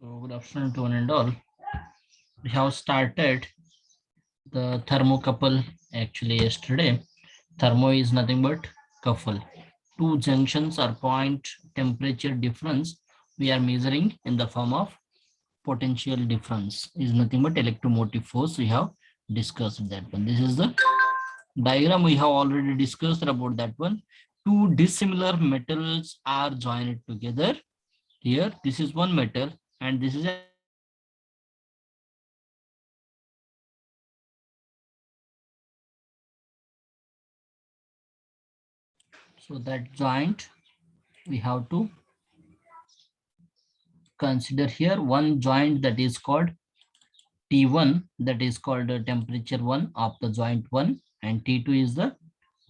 So good afternoon to one and all. We have started the thermocouple actually yesterday. Thermo is nothing but couple. Two junctions or point temperature difference we are measuring in the form of potential difference is nothing but electromotive force. We have discussed that one. This is the diagram we have already discussed about that one. Two dissimilar metals are joined together. Here, this is one metal and this is another metal. So both the metals are joined together. So that joint we have to consider here one joint that is called T1, that is called temperature 1 of the joint 1, and T2 is the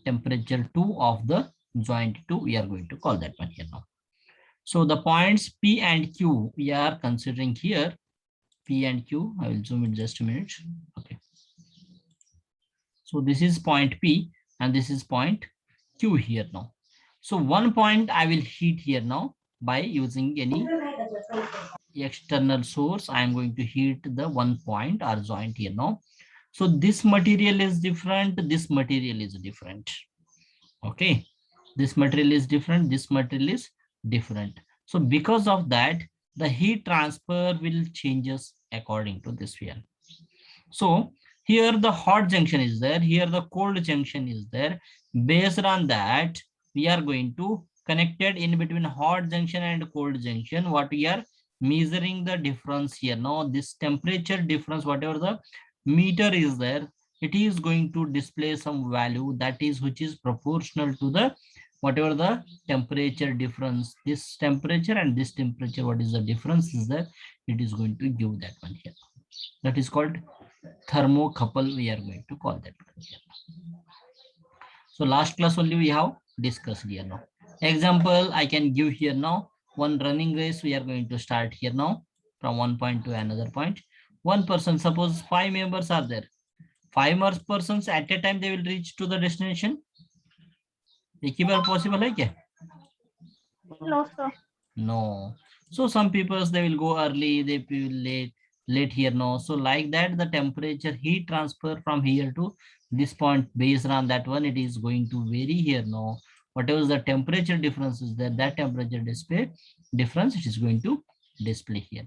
temperature 2 of the joint 2. We are going to call that one here now. So the points P and Q we are considering here. P and Q, I will zoom in just a minute. Okay. So this is point P and this is point Q here now. So one point I will heat here now by using any external source. I am going to heat the one point or joint here now. So this material is different. This material is different. Okay. This material is different. This material is different. So because of that, the heat transfer will changes according to this one. So here the hot junction is there. Here the cold junction is there. Based on that, we are going to connected in between hot junction and cold junction. What we are measuring the difference here. Now this temperature difference, whatever the meter is there, it is going to display some value that is which is proportional to the whatever the temperature difference. This temperature and this temperature, what is the difference is there? It is going to give that one here. That is called thermocouple. We are going to call that. So last class only we have discussed here now. Example I can give here now. One running race we are going to start here now from one point to another point. One person, suppose 5 members are there. 5 persons at a time they will reach to the destination. एक ही बार possible है क्या? No, sir. No. So some people they will go early, they will late here no. So like that the temperature heat transfer from here to this point based on that one it is going to vary here no. Whatever the temperature difference is there, that temperature display difference it is going to display here.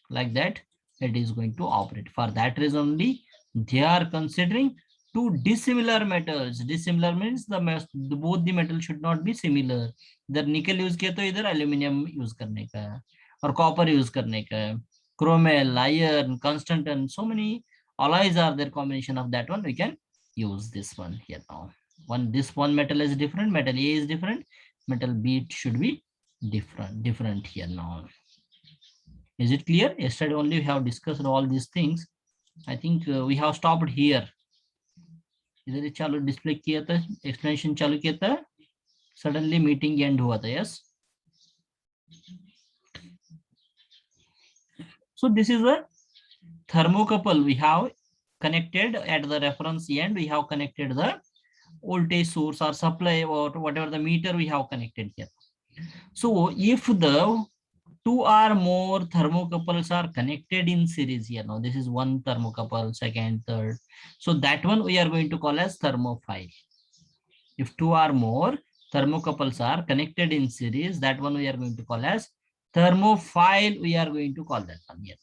Like that it is going to operate. For that reason only they are considering two dissimilar metals. Dissimilar means both the metal should not be similar. इधर निकल use किया तो इधर aluminium use करने का है और copper use करने का है. Chromel, iron, constantan, so many alloys are there, combination of that one we can use this one here now. This one metal is different, metal A is different, metal B should be different here now. Is it clear? Yesterday only we have discussed all these things. I think we have stopped here. इधर चालू display किया था, explanation चालू किया था, suddenly meeting and हुआ था. Yes. So this is a thermocouple. We have connected at the reference end. We have connected the voltage source or supply or whatever the meter we have connected here. So if the two or more thermocouples are connected in series here, now this is one thermocouple, second, third. So that one we are going to call as thermophile. If two or more thermocouples are connected in series, that one we are going to call as thermophile. We are going to call that one here.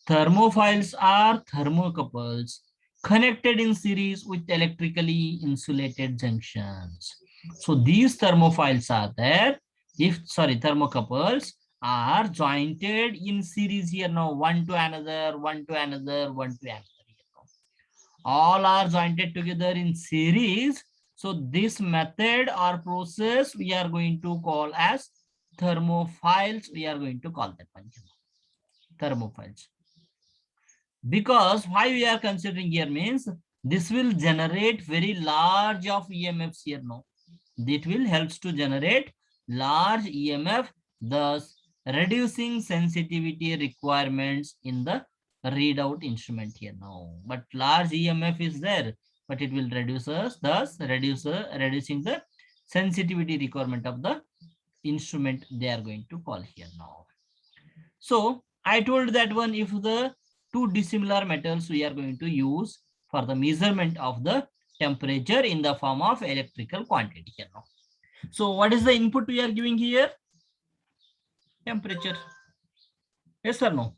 Thermophiles are thermocouples connected in series with electrically insulated junctions. So these thermophiles are there. Thermocouples are jointed in series here now, one to another, one to another, one to another. All are jointed together in series. So this method or process we are going to call as thermophiles. We are going to call that one thermophiles. Because why we are considering here means this will generate very large of EMFs here now. It will helps to generate large EMF, thus reducing sensitivity requirements in the readout instrument here now. But large EMF is there, but it will reduce us, thus reducing the sensitivity requirement of the instrument they are going to call here now. So I told that one, if the two dissimilar metals we are going to use for the measurement of the temperature in the form of electrical quantity here now. So what is the input we are giving here? Temperature. Yes or no?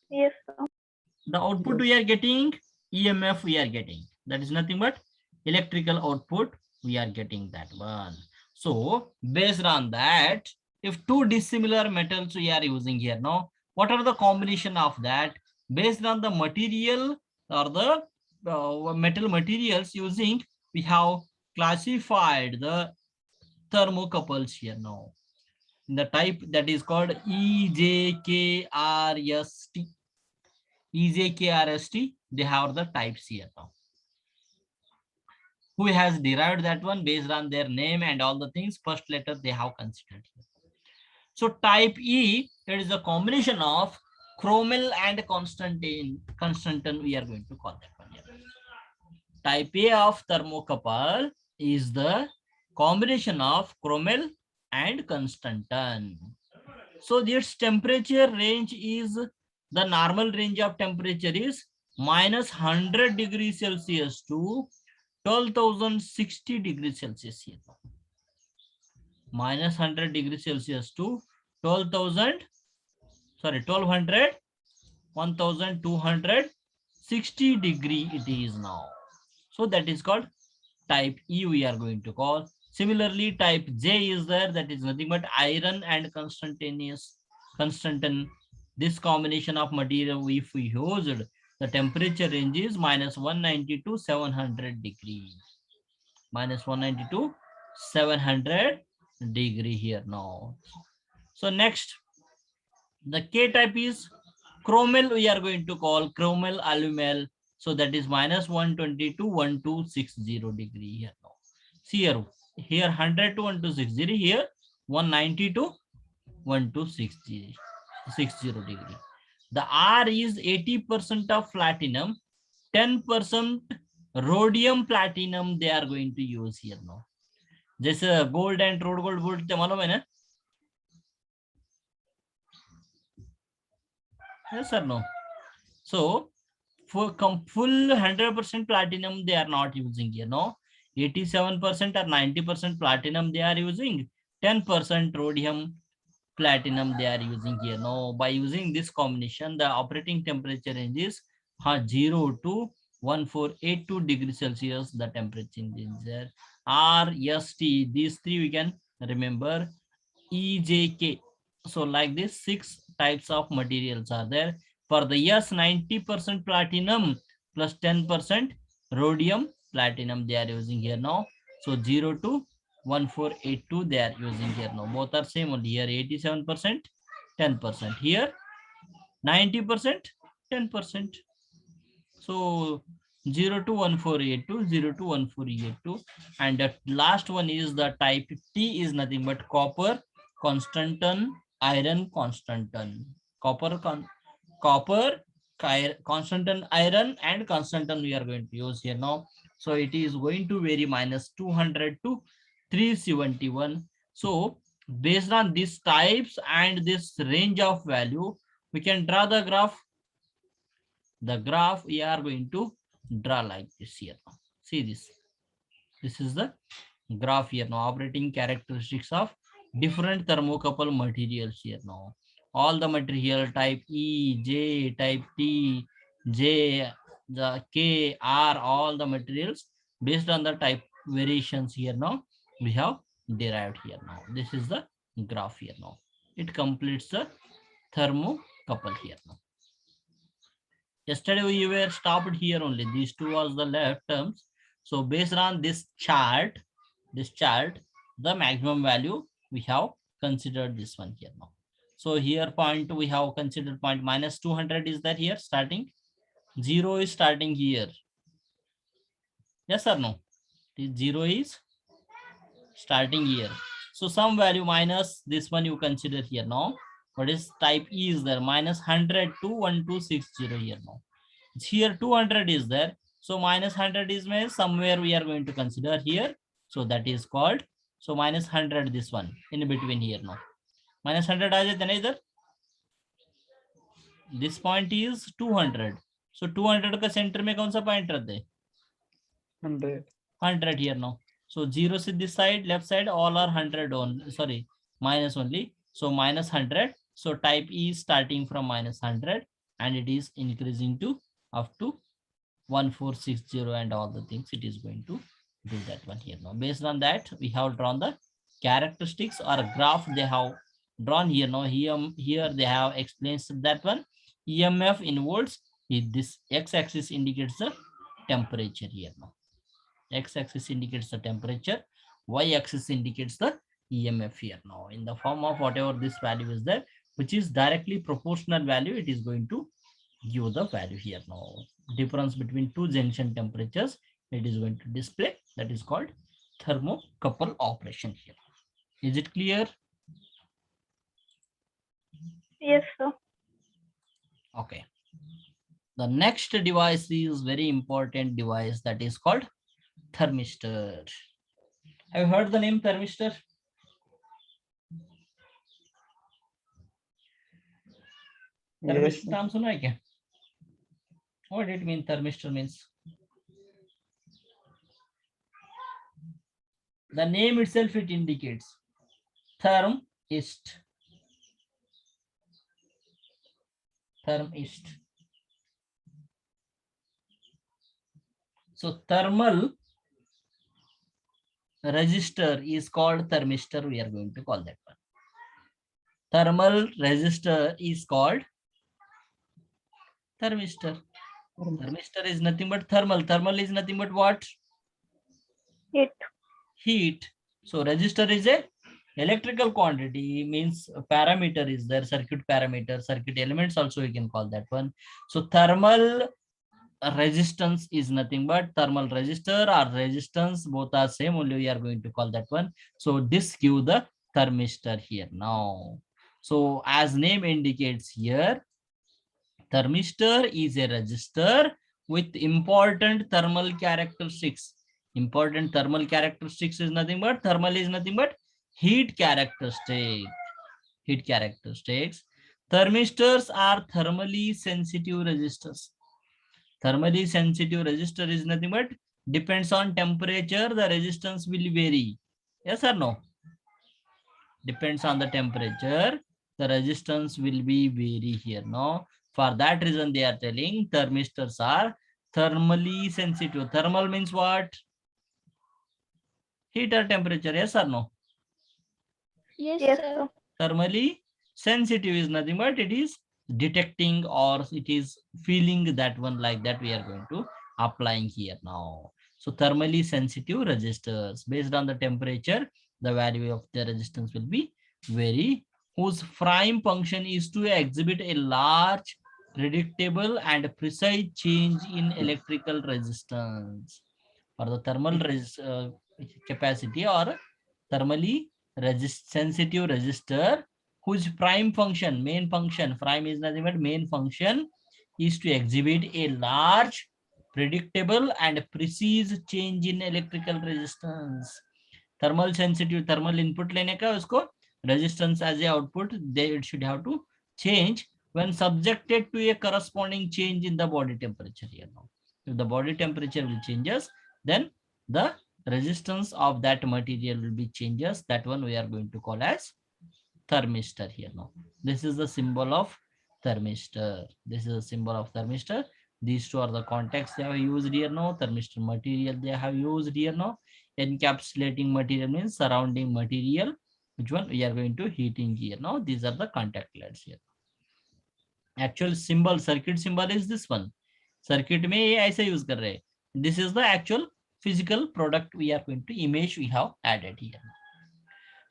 Yes, sir. The output we are getting, EMF we are getting. That is nothing but electrical output. We are getting that one. So based on that, if two dissimilar metals we are using here now, what are the combination of that? Based on the material or the metal materials using, we have classified the thermocouples here now. The type that is called EJKRST. EJKRST, they have the types here now. Who has derived that one based on their name and all the things, first letter they have considered here. So type E, it is a combination of chromyl and constantan, we are going to call that one here. Type A of thermocouple is the combination of chromyl and constantan. So this temperature range is, the normal range of temperature is minus 100 degrees Celsius to 12,060 degrees Celsius here. Minus 100 degrees Celsius to 12,000, sorry, 1200, 1260 degree it is now. So that is called type E we are going to call. Similarly, type J is there, that is nothing but iron and constantan. This combination of material, if we used, the temperature range is minus 190 to 700 degree. Minus 190 to 700 degree here now. So next, the K type is chromyl, we are going to call chromyl alumel. So that is minus 120 to 1260 degree here now. See here 100 to 1260, here 190 to 1260 degree. The R is 80% of platinum, 10% rhodium platinum they are going to use here now. जैसे gold and road gold बोल के मालूम है ना? Yes or no? So for full 100% platinum they are not using here, no. 87% or 90% platinum they are using, 10% rhodium platinum they are using here. No, by using this combination, the operating temperature range is 0 to 1482 degrees Celsius. The temperature is there. R, S, T, these three we can remember. E, J, K. So like this, 6 types of materials are there. For the S, 90% platinum plus 10% rhodium platinum they are using here now. So 0 to 1482 they are using here now. Both are same only. Here 87%, 10%. Here 90%, 10%. So 0 to 1482, 0 to 1482. And the last one is the type T, is nothing but copper, constantan, iron, constantan. Copper, constantan, iron, and constantan we are going to use here now. So it is going to vary minus 200 to 371. So based on these types and this range of value, we can draw the graph. The graph we are going to draw like this here now. See this. This is the graph here now, operating characteristics of different thermocouple materials here now. All the material type E, J, type T, J, the K, R, all the materials based on the type variations here now we have derived here now. This is the graph here now. It completes the thermocouple here now. Yesterday we were stopped here only. These two was the left terms. So based on this chart, the maximum value we have considered this one here now. So here point we have considered point minus 200 is that here starting. 0 is starting here. Yes or no? 0 is starting here. So some value minus this one you consider here now. What is type E is there? Minus 100 to 1260 here now. Here 200 is there. So minus 100 is somewhere we are going to consider here. So that is called. So minus 100 this one in between here now. Minus 100 आ जाते ना इधर. This point is 200. सो 200 का centre में कौन सा point रहता है? 100. 100 here now. So 0 is this side, left side, all are 100 only, sorry, minus only. So minus 100. So type E is starting from minus 100 and it is increasing to up to 1460 and all the things it is going to do that one here now. Based on that, we have drawn the characteristics or a graph they have drawn here now. Here they have explained that one. EMF in volts. This x-axis indicates the temperature here now. X-axis indicates the temperature, y-axis indicates the EMF here now in the form of whatever this value is there, which is directly proportional value. It is going to give the value here now. Difference between two junction temperatures, it is going to display. That is called thermocouple operation here. Is it clear? Yes, sir. Okay. The next device is very important device, that is called thermistor. Have you heard the name thermistor? Yes. Thermistor नाम सुना है क्या? What did it mean? Thermistor means the name itself, it indicates thermist. Thermist. So thermal resistor is called thermistor. We are going to call that one. Thermal resistor is called thermistor. Thermistor is nothing but thermal. Thermal is nothing but what? Heat. Heat. So resistor is a electrical quantity, means parameter is there, circuit parameter, circuit elements also we can call that one. So thermal resistance is nothing but thermal resistor or resistance, both are same, only we are going to call that one. So this give the thermistor here now. So as name indicates here, thermistor is a resistor with important thermal characteristics. Important thermal characteristics is nothing but, thermal is nothing but heat characteristic. Heat characteristics. Thermistors are thermally sensitive resistors. Thermally sensitive resistor is nothing but depends on temperature, the resistance will vary. Yes or no? Depends on the temperature, the resistance will be vary here. No, for that reason they are telling thermistors are thermally sensitive. Thermal means what? Heat or temperature? Yes or no? Yes, sir. Thermally sensitive is nothing but it is detecting or it is feeling that one, like that we are going to applying here now. So thermally sensitive resistors, based on the temperature, the value of the resistance will be vary, whose prime function is to exhibit a large, predictable and precise change in electrical resistance. For the thermal capacity or thermally sensitive resistor, whose prime function, main function, prime is nothing but main function, is to exhibit a large, predictable and precise change in electrical resistance. Thermal sensitive, thermal input लेने का उसको resistance as a output, they it should have to change when subjected to a corresponding change in the body temperature here now. If the body temperature will changes, then the resistance of that material will be changes. That one we are going to call as thermistor here now. This is the symbol of thermistor. This is a symbol of thermistor. These two are the contacts they have used here now. Thermistor material they have used here now. Encapsulating material means surrounding material. Which one we are going to heating here now. These are the contact lights here. Actual symbol, circuit symbol is this one. Circuit में ये ऐसे use कर रहे हैं. This is the actual physical product we are going to image we have added here.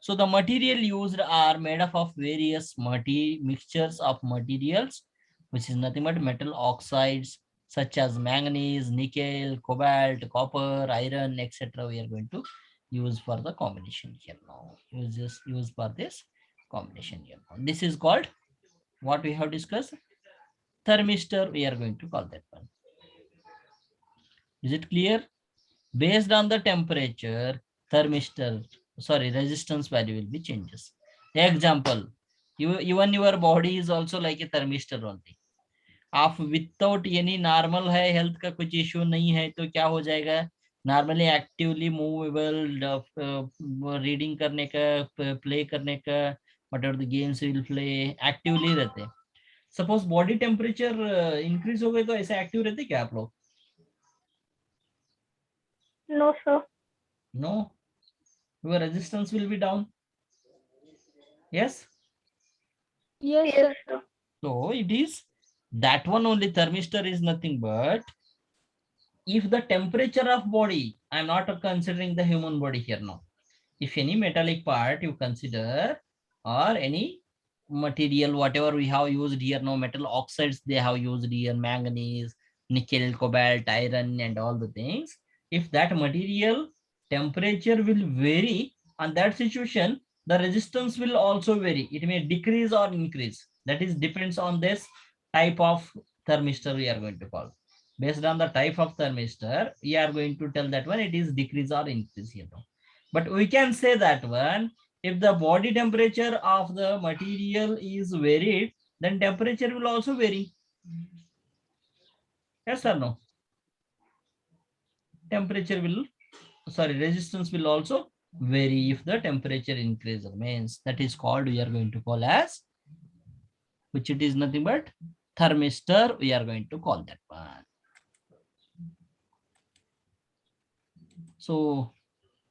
So the material used are made up of various mixtures of materials, which is nothing but metal oxides such as manganese, nickel, cobalt, copper, iron, etc. We are going to use for the combination here now. Use for this combination here. This is called what we have discussed. Thermistor, we are going to call that one. Is it clear? Based on the temperature, thermistor, sorry, resistance value will be changes. Example, even your body is also like a thermistor only. आप without any normal है, health का कुछ issue नहीं है, तो क्या हो जाएगा, नॉर्मली एक्टिवली मूवेबल, रीडिंग करने का, प्ले करने का, what ever the games will play, actively रहते हैं। सपोज बॉडी टेम्परेचर इंक्रीज हो गए तो ऐसे एक्टिव रहते क्या आप लोग? No, sir. No, your resistance will be down. Yes, Yes, Yes, sir. sir. so it is that one only. Thermistor is nothing but if the temperature of body, I'm not considering the human body here now, if any metallic part you consider, or any material whatever we have used here, no metal oxides they have used here, manganese, nickel, cobalt, iron, and all the things, if that material temperature will vary, on that situation the resistance will also vary. It may decrease or increase. That is depends on this type of thermistor we are going to call. Based on the type of thermistor we are going to tell that one it is decrease or increase here now. But we can say that one, if the body temperature of the material is varied, then temperature will also vary. Yes or no? Temperature will, sorry, resistance will also vary if the temperature increases. Means that is called, we are going to call as, which it is nothing but thermistor, we are going to call that one. So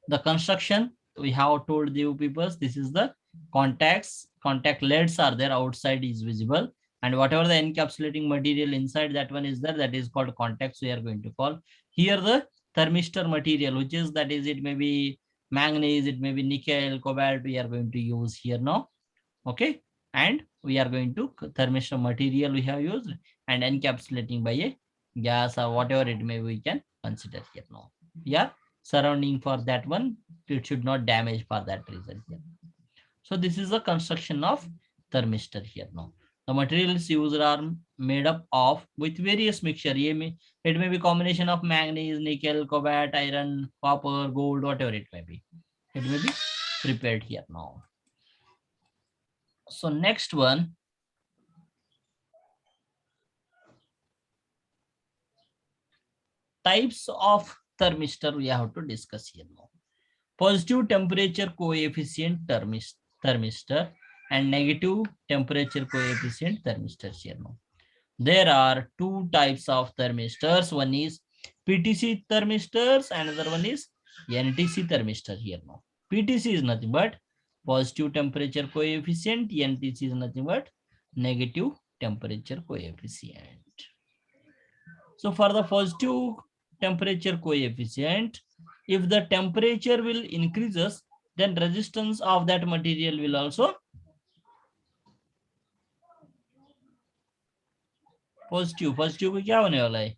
the construction we have told you people, this is the contacts, contact leads are there, outside is visible, and whatever the encapsulating material inside that one is there, that is called contacts we are going to call. Here the thermistor material, which is, that is, it may be manganese, it may be nickel, cobalt, we are going to use here now. Okay, and we are going to thermistor material we have used, and encapsulating by a gas or whatever it may, we can consider here now. Yeah, surrounding for that one, it should not damage for that reason here. So this is the construction of thermistor here now. The materials used are made up of with various mixture. It may be combination of manganese, nickel, cobalt, iron, copper, gold, whatever it may be. It may be prepared here now. So next one, types of thermistor we have to discuss here now. Positive temperature coefficient thermistor and negative temperature coefficient thermistors here now. There are two types of thermistors. One is PTC thermistors, another one is NTC thermistor here now. PTC is nothing but positive temperature coefficient, NTC is nothing but negative temperature coefficient. So for the positive temperature coefficient, if the temperature will increases, then resistance of that material will also positive. Positive को क्या होने वाला है?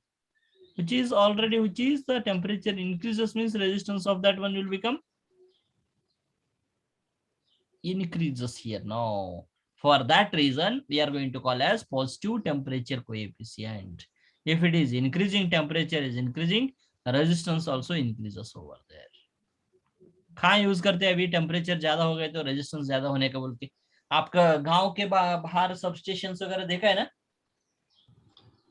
Which is already, which is the temperature increases means resistance of that one will become increases here now. For that reason, we are going to call as positive temperature coefficient. If it is increasing, temperature is increasing, resistance also increases over there. कहाँ use करते हैं अभी, temperature ज्यादा हो गए तो resistance ज्यादा होने का बोल के? आपका गांव के बाहर सब स्टेशन वगैरह देखा है ना?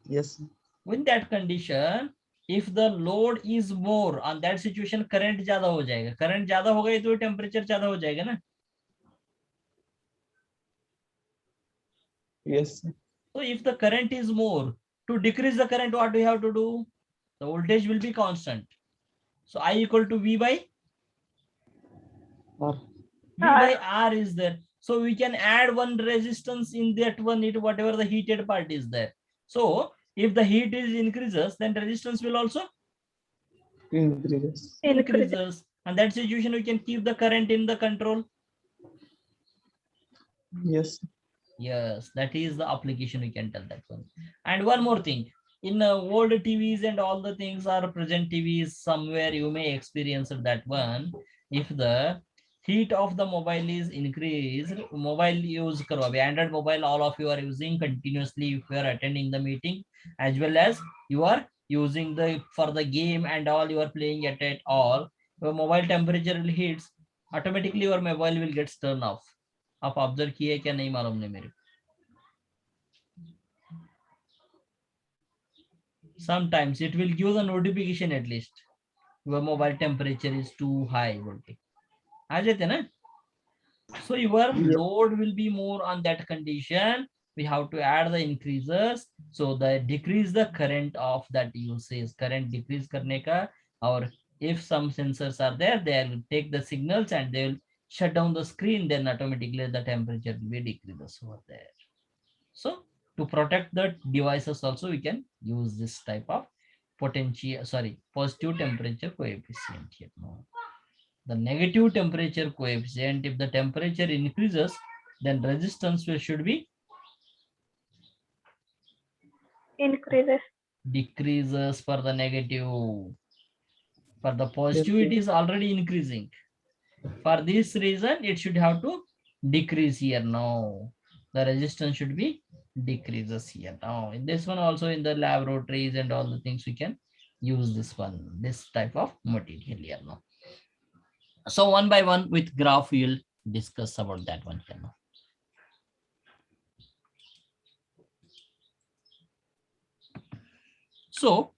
Yes. With that condition, if the load is more, on that situation current ज्यादा हो जाएगा. करंट ज्यादा हो गई तो टेम्परेचर ज्यादा हो जाएगा ना? Yes. So if the current is more, to decrease the current, what we have to do? The voltage will be constant. So I equal to V by R. V by R is there. So we can add one resistance in that one, it whatever the heated part is there. So if the heat is increases, then resistance will also Increases. increases. And that situation we can keep the current in the control. Yes. Yes, that is the application we can tell that one. And one more thing, in old TVs and all the things are present TVs, somewhere you may experience that one. If the heat of the mobile is increased, mobile use karo, Android mobile all of you are using continuously if you are attending the meeting, as well as you are using the for the game and all you are playing at it all, your mobile temperature will hits, automatically your mobile will get turned off. आप observe किए क्या नहीं मालूम नहीं मेरे Sometimes it will give the notification at least. Your mobile temperature is too high. बोलके आ जाते ना. So your load will be more on that condition. We have to add the increases. So the decrease the current of that usage. Current decrease करने का, or if some sensors are there, they will take the signals and they will shut down the screen. Then automatically the temperature will be decreases over there. So to protect the devices also, we can use this type of positive temperature coefficient here. No. The negative temperature coefficient, if the temperature increases, then resistance should be Increases. decreases for the negative. For the Yes, positive, sir. it is already increasing. For this reason, it should have to decrease here now. The resistance should be decreases here now. In this one also, in the laboratories and all the things, we can use this one, this type of material here now. So one by one with graph, we will discuss about that one here now. So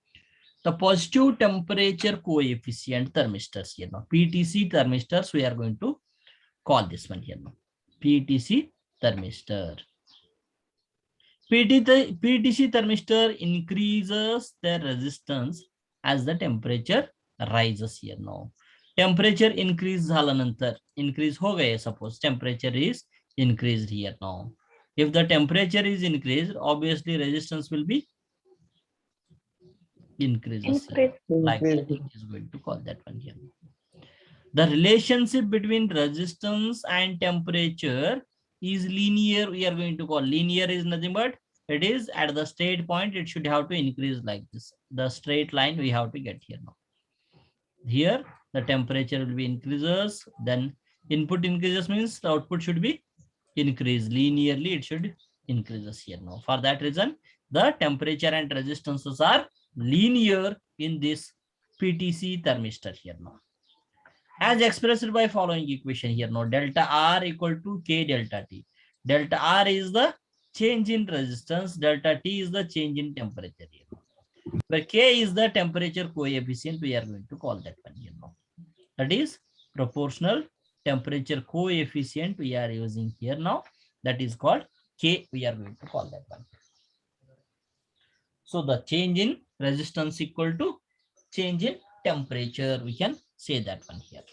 the positive temperature coefficient thermistors here now, PTC thermistors, we are going to call this one here now, PTC thermistor. PTC thermistor increases their resistance as the temperature rises here now. Temperature increase झाल्यानंतर increase हो गए, suppose temperature is increased here now. If the temperature is increased, obviously resistance will be increases here. Like that, it is going to call that one here. The relationship between resistance and temperature is linear. We are going to call linear is nothing but it is at the straight point. It should have to increase like this. The straight line we have to get here now. Here the temperature will be increases. Then input increases means the output should be increased linearly. It should increases here now. For that reason, the temperature and resistances are linear in this PTC thermistor here now. As expressed by following equation here now, delta R equal to K delta T. Delta R is the change in resistance, delta T is the change in temperature here. Where K is the temperature coefficient, we are going to call that one here now. That is proportional temperature coefficient we are using here now. That is called K, we are going to call that one. So the change in resistance equal to change in temperature, we can say that one here.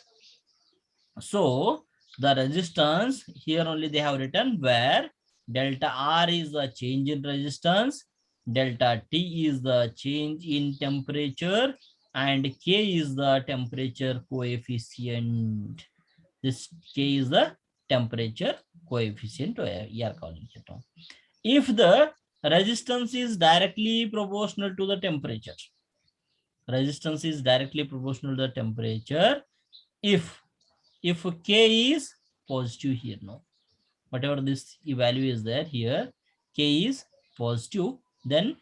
So the resistance here only they have written where delta R is the change in resistance, delta T is the change in temperature, and K is the temperature coefficient. This K is the temperature coefficient we are calling it. If the resistance is directly proportional to the temperature, resistance is directly proportional to the temperature, if K is positive here now, whatever this value is there here, K is positive, then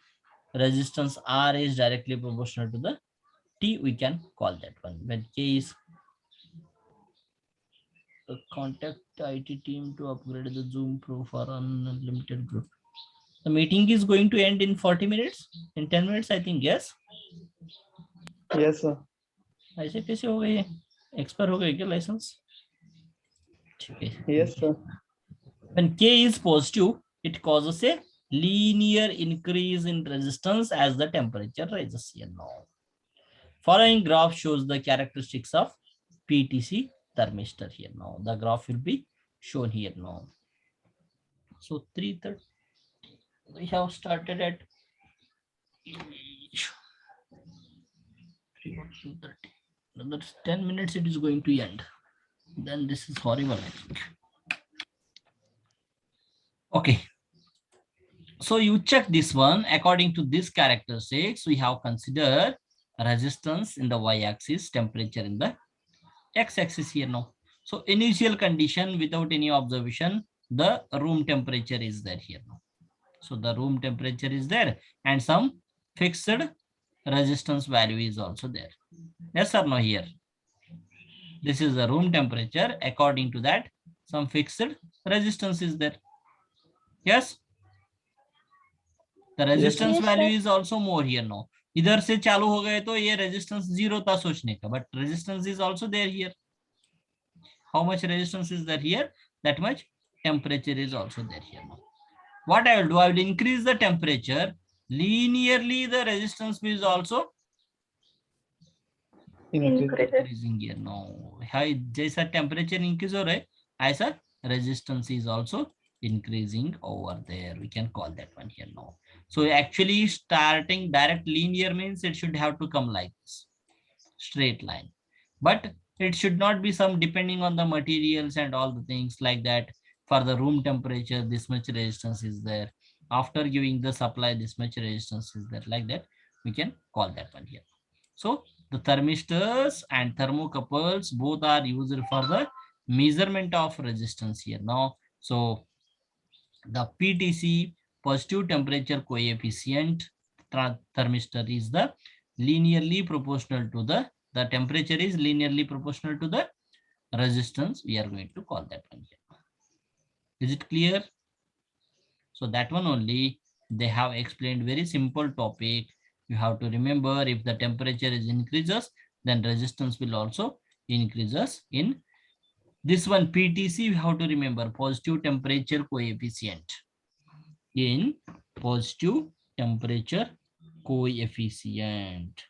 resistance R is directly proportional to the T, we can call that one. When K is contact IT team to upgrade the Zoom Pro for unlimited group. The meeting is going to end in 40 minutes, in 10 minutes, I think, yes? Yes, sir. ऐसे कैसे हो गए? Expire हो गए क्या license? Yes, sir. When K is positive, it causes a linear increase in resistance as the temperature rises here now. Following graph shows the characteristics of PTC thermistor here now. The graph will be shown here now. So 3:30, we have started at 2:30. Another 10 minutes it is going to end. Then this is horrible, I think. Okay. So you check this one. According to this characteristics, we have considered resistance in the y-axis, temperature in the x-axis here now. So initial condition without any observation, the room temperature is there here now. So the room temperature is there and some fixed resistance value is also there. Yes or no here? This is the room temperature. According to that, some fixed resistance is there. Yes? The resistance Yes, value sir. is also more here now. इधर से चालू हो गए तो ये resistance zero था सोचने का, but resistance is also there here. How much resistance is there here? That much temperature is also there here now. What I will do, I will increase the temperature. Linearly, the resistance is also Increases. increasing here now. जैसा temperature increase हो रहा है, ऐसा resistance is also increasing over there. We can call that one here now. So actually starting direct linear means it should have to come like this, straight line. But it should not be some depending on the materials and all the things like that. For the room temperature, this much resistance is there. After giving the supply, this much resistance is there. Like that, we can call that one here. So the thermistors and thermocouples both are used for the measurement of resistance here now. So the PTC, positive temperature coefficient thermistor, is the linearly proportional to the temperature is linearly proportional to the resistance. We are going to call that one here. Is it clear? So that one only they have explained very simple topic. You have to remember, if the temperature is increases, then resistance will also increases. In this one PTC, we have to remember positive temperature coefficient. In positive temperature coefficient.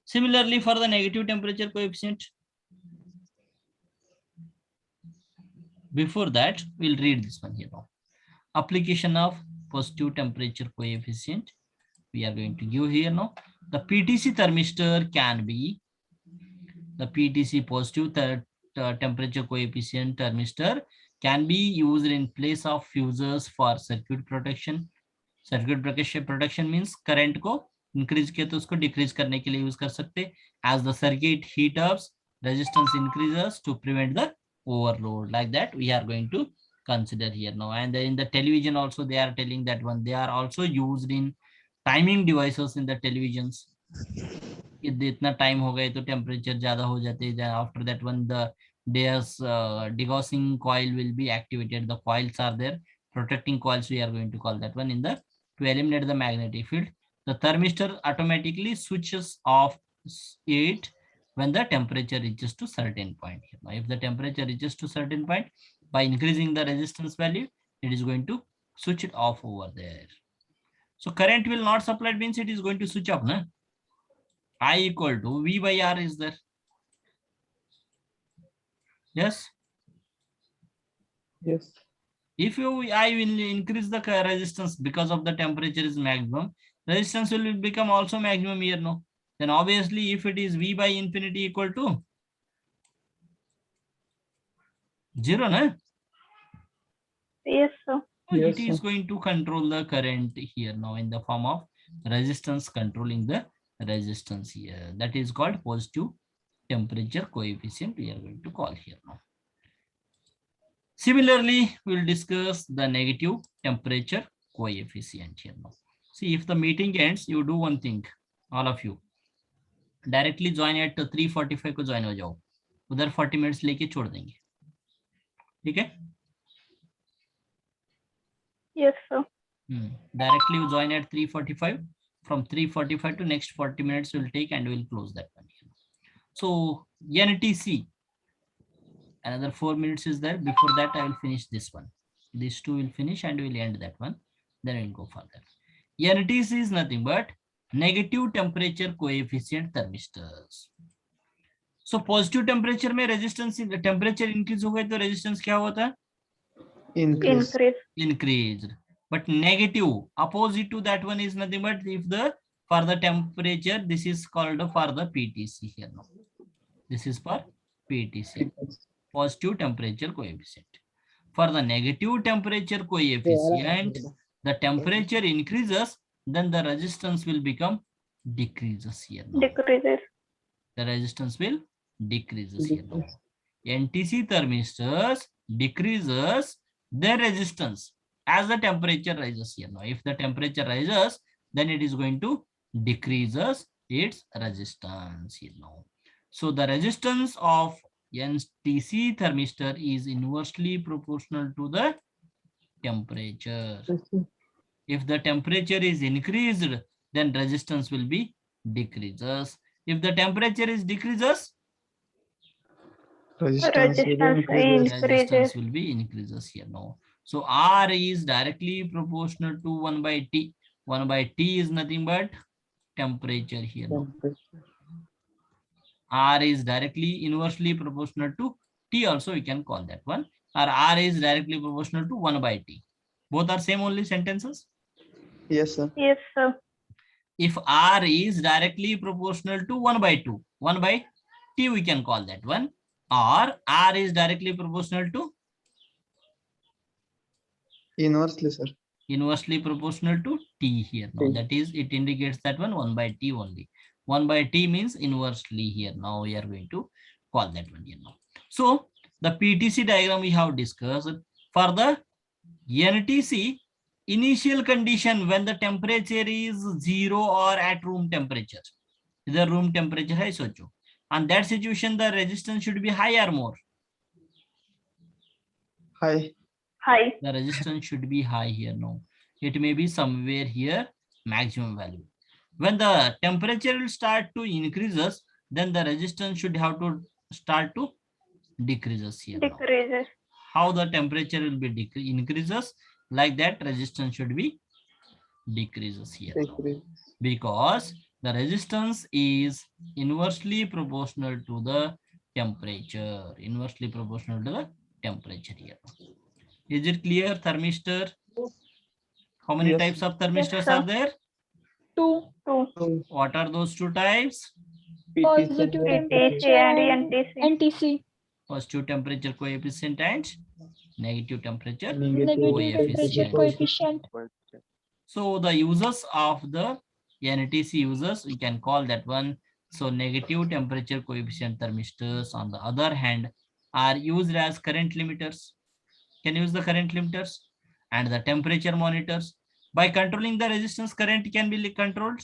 Similarly, for the negative temperature coefficient, before that, we'll read this one here now. Application of positive temperature coefficient. We are going to give here now. The PTC thermistor can be the PTC positive temperature coefficient thermistor can be used in place of fuses for circuit protection. Circuit protection means current को increase किया तो उसको decrease करने के लिए use कर सकते. As the circuit heat ups, resistance increases to prevent the overload. Like that we are going to consider here now. And in the television also they are telling that one, they are also used in timing devices in the televisions. इतना time हो गए तो temperature ज्यादा हो जाते हैं. After that one the degaussing coil will be activated. The coils are there, protecting coils. We are going to call that one in the to eliminate the magnetic field. The thermistor automatically switches off it when the temperature reaches to certain point. Now, if the temperature reaches to certain point, by increasing the resistance value, it is going to switch it off over there. So current will not supply, means it is going to switch off. Na? I equal to V by R is there. Yes. Yes. If I will increase the resistance because of the temperature is maximum, resistance will become also maximum here, no? Then obviously if it is V by infinity equal to 0, na? Yes, sir. Yes, It is sir. going to control the current here now in the form of resistance controlling the resistance here. That is called positive temperature coefficient. We are going to call here now. Similarly, we'll discuss the negative temperature coefficient here now. See, if the meeting ends, you do one thing, all of you. Directly join at 3:45 को join हो जाओ. उधर 40 minutes लेके छोड़ देंगे. ठीक है? Yes, sir. Directly you join at 3:45. From 3:45 to next 40 minutes we'll take and we'll close that one here. So NTC. Another 4 minutes is there. Before that, I will finish this one. These two will finish and we'll end that one. Then we'll go further. NTC is nothing but negative temperature coefficient thermistors. So positive temperature में resistance temperature increase हो गए तो resistance क्या होता है? Increase. Increased. But negative opposite to that one is nothing but if the for the temperature, this is called for the PTC here now. This is for PTC. Positive temperature coefficient. For the negative temperature coefficient, the temperature increases, then the resistance will become decreases here now. Decreases. The resistance will decreases here now. NTC thermistors decreases their resistance as the temperature rises here now. If the temperature rises, then it is going to decreases its resistance here now. So the resistance of NTC thermistor is inversely proportional to the temperature. If the temperature is increased, then resistance will be decreases. If the temperature is decreases, Resistance will Resistance increase. increases. resistance will be increases here now. So R is directly proportional to 1 by T. 1 by T is nothing but temperature here now. R is directly inversely proportional to T also, we can call that one. Or R is directly proportional to 1 by T. Both are same only sentences. Yes, sir. Yes, sir. If R is directly proportional to 1 by 2, 1 by T we can call that one. Or R is directly proportional to Inversely, sir. inversely proportional to T here now. T. That is, it indicates that 1 by T only. 1 by T means inversely here. Now we are going to call that one here now. So the PTC diagram we have discussed. For the NTC, initial condition when the temperature is 0 or at room temperature. The room temperature hai socho. On that situation, the resistance should be high or more. High. High. The resistance should be high here now. It may be somewhere here maximum value. When the temperature will start to increases, then the resistance should have to start to decreases here now. Decreases. How the temperature will be increases, like that resistance should be decreases here now. Decrease. Because the resistance is inversely proportional to the temperature. Inversely proportional to the temperature here. Is it clear, thermistor? How many Yes. types of thermistors sir. are there? 2. What are those two types? Positive PTC temperature and and NTC. NTC. Positive temperature coefficient and negative temperature Negative temperature coefficient. coefficient. So the uses of the NTC users, we can call that one. So negative temperature coefficient thermistors, on the other hand, are used as current limiters. Can use the current limiters and the temperature monitors. By controlling the resistance, current can be controlled.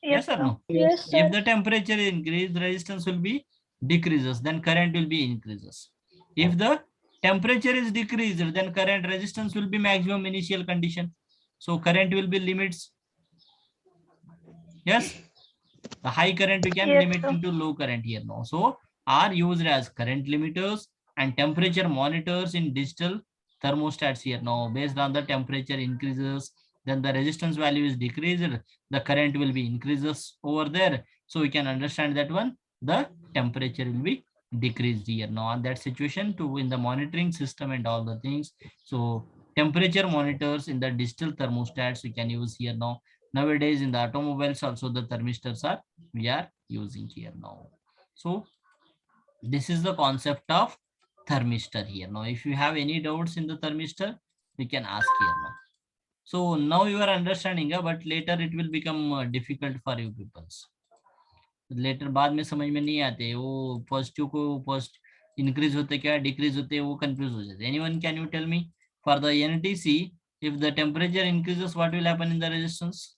Yes or sir. no? Yes, sir. If the temperature increases, resistance will be decreases, then current will be increases. If the temperature is decreased, then current resistance will be maximum initial condition. So current will be limits. Yes, the high current we can Yes, limit sir. into low current here now. So are used as current limiters and temperature monitors in digital thermostats here now. Based on the temperature increases, then the resistance value is decreased, the current will be increases over there. So we can understand that one, the temperature will be decreased here now. On that situation to in the monitoring system and all the things. So temperature monitors in the digital thermostats we can use here now. Nowadays in the automobiles also the thermistors are we are using here now. So this is the concept of thermistor here now. If you have any doubts in the thermistor, we can ask here now. So now you are understanding, but later it will become difficult for you peoples. Later बाद में समझ में नहीं आते, वो positive को first increase होते क्या डिक्रीज होते वो कंफ्यूज हो जाते. Anyone can you tell me for the NTC if the temperature increases what will happen in the resistance?